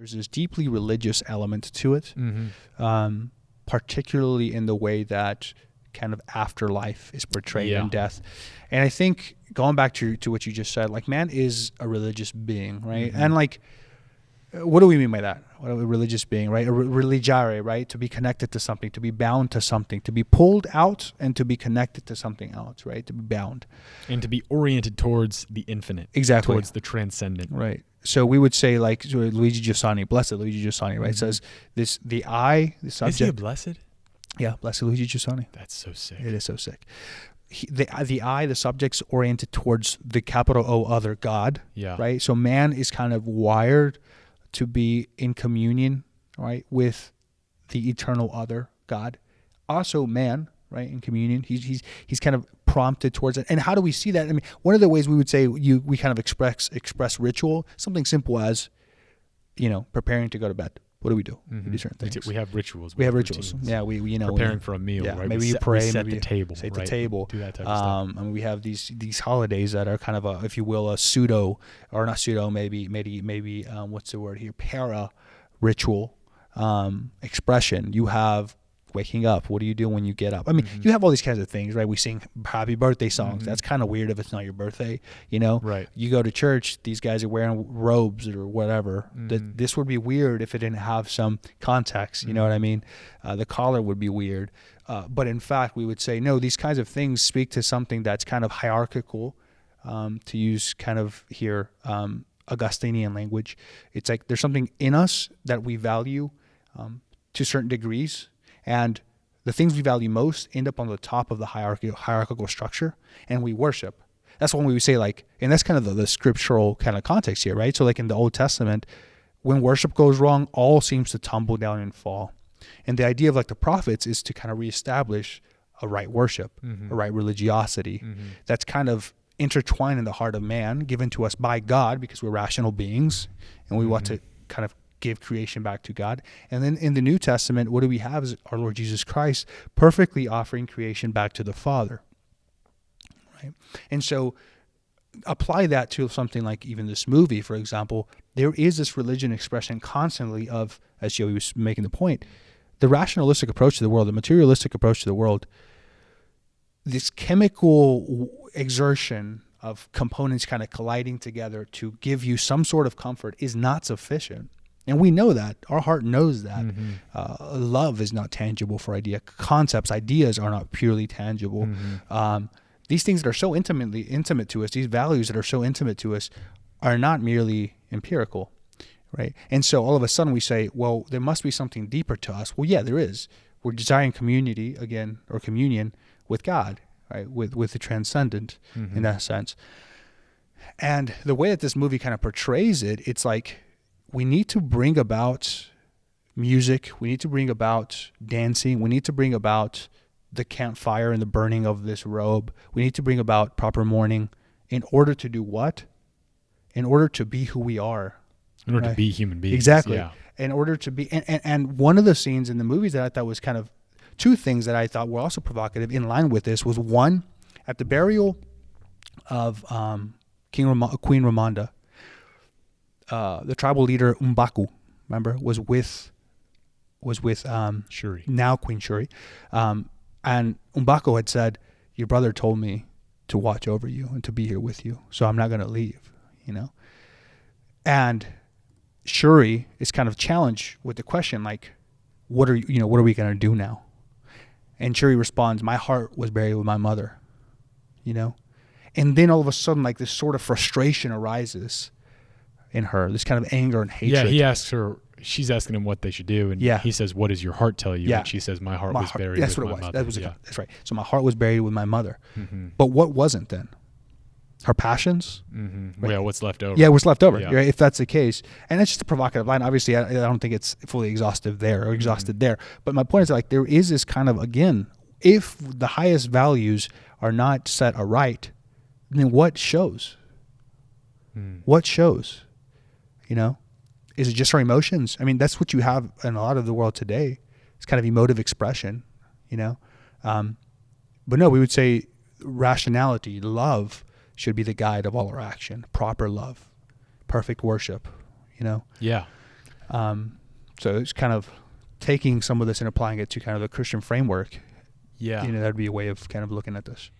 There's this deeply religious element to it, Mm-hmm. Particularly in the way that kind of afterlife is portrayed Yeah. in death. And I think going back to what you just said, like man is a religious being, right? Mhm. And like, what do we mean by that? What a religious being, right? A religare, right? To be connected to something, to be bound to something, to be pulled out and to be connected to something else, right? To be bound. And to be oriented towards the infinite. Exactly. Towards the transcendent. Right. So we would say like Luigi Giussani, blessed Luigi Giussani, right? Says this, the subject. Is he a blessed? Yeah, blessed Luigi Giussani. That's so sick. It is so sick. The subject's oriented towards the capital O other, God. Yeah. Right. So man is kind of wired to be in communion, right, with the eternal other, God. Also, man, right, in communion, he's kind of prompted towards it. And how do we see that? I mean, one of the ways we would say we kind of express ritual, something simple as, preparing to go to bed. What do we do? Mm-hmm. We do certain things. We have rituals. We have rituals. Routines. Yeah, we preparing for a meal. Yeah, right? maybe you pray. We set maybe the table. Set right? the table. Do that type of stuff. And we have these holidays that are kind of a, if you will, a pseudo, or not pseudo, maybe what's the word here? Para ritual expression. You have waking up. What do you do when you get up? I mean, you have all these kinds of things, right? We sing happy birthday songs. That's kind of weird if it's not your birthday, Right. You go to church, these guys are wearing robes or whatever. This would be weird if it didn't have some context, you know what I mean? The collar would be weird. But in fact, we would say, no, these kinds of things speak to something that's kind of hierarchical, to use kind of here Augustinian language. It's like there's something in us that we value to certain degrees, and the things we value most end up on the top of the hierarchical structure, and we worship. That's when we would say, like, and that's kind of the scriptural kind of context here, right? So like in the Old Testament, when worship goes wrong, all seems to tumble down and fall. And the idea of like the prophets is to kind of reestablish a right worship, a right religiosity that's kind of intertwined in the heart of man, given to us by God, because we're rational beings and we want to kind of give creation back to God. And then in the New Testament, what do we have is our Lord Jesus Christ perfectly offering creation back to the Father. Right? And so apply that to something like even this movie, for example. There is this religion expression constantly of, as Joey was making the point, the rationalistic approach to the world, the materialistic approach to the world, this chemical exertion of components kind of colliding together to give you some sort of comfort is not sufficient. And we know that. Our heart knows that. Love is not tangible for concepts. Ideas are not purely tangible. These things that are so intimate to us, these values that are so intimate to us, are not merely empirical, right? And so all of a sudden we say, well, there must be something deeper to us. Well, yeah, there is. We're desiring community again, or communion with God, right? With the transcendent in that sense. And the way that this movie kind of portrays it, it's like, we need to bring about music. We need to bring about dancing. We need to bring about the campfire and the burning of this robe. We need to bring about proper mourning in order to do what? In order to be who we are. In order to be human beings. Exactly. Yeah. In order to be, and one of the scenes in the movies that I thought was kind of, two things that I thought were also provocative in line with this was, one, at the burial of Queen Ramanda, the tribal leader M'Baku, remember, was with Shuri. Now Queen Shuri, and M'Baku had said, "Your brother told me to watch over you and to be here with you, so I'm not going to leave," And Shuri is kind of challenged with the question, like, what are we going to do now? And Shuri responds, "My heart was buried with my mother," And then all of a sudden, like, this sort of frustration arises in her, this kind of anger and hatred. Yeah, he asks her, she's asking him what they should do, and he says, "What does your heart tell you?" And she says, my heart was buried with my mother. That's right. So my heart was buried with my mother. But what wasn't then? Her passions? Right? Yeah, what's left over. Yeah, what's left over, yeah. Right? If that's the case. And that's just a provocative line. Obviously, I don't think it's fully exhausted there. But my point is, like, there is this kind of, again, if the highest values are not set aright, then what shows? What shows? Is it just our emotions? I mean, that's what you have in a lot of the world today. It's kind of emotive expression, But no, we would say rationality, love, should be the guide of all our action. Proper love, perfect worship, Yeah. So it's kind of taking some of this and applying it to kind of the Christian framework. Yeah. That'd be a way of kind of looking at this.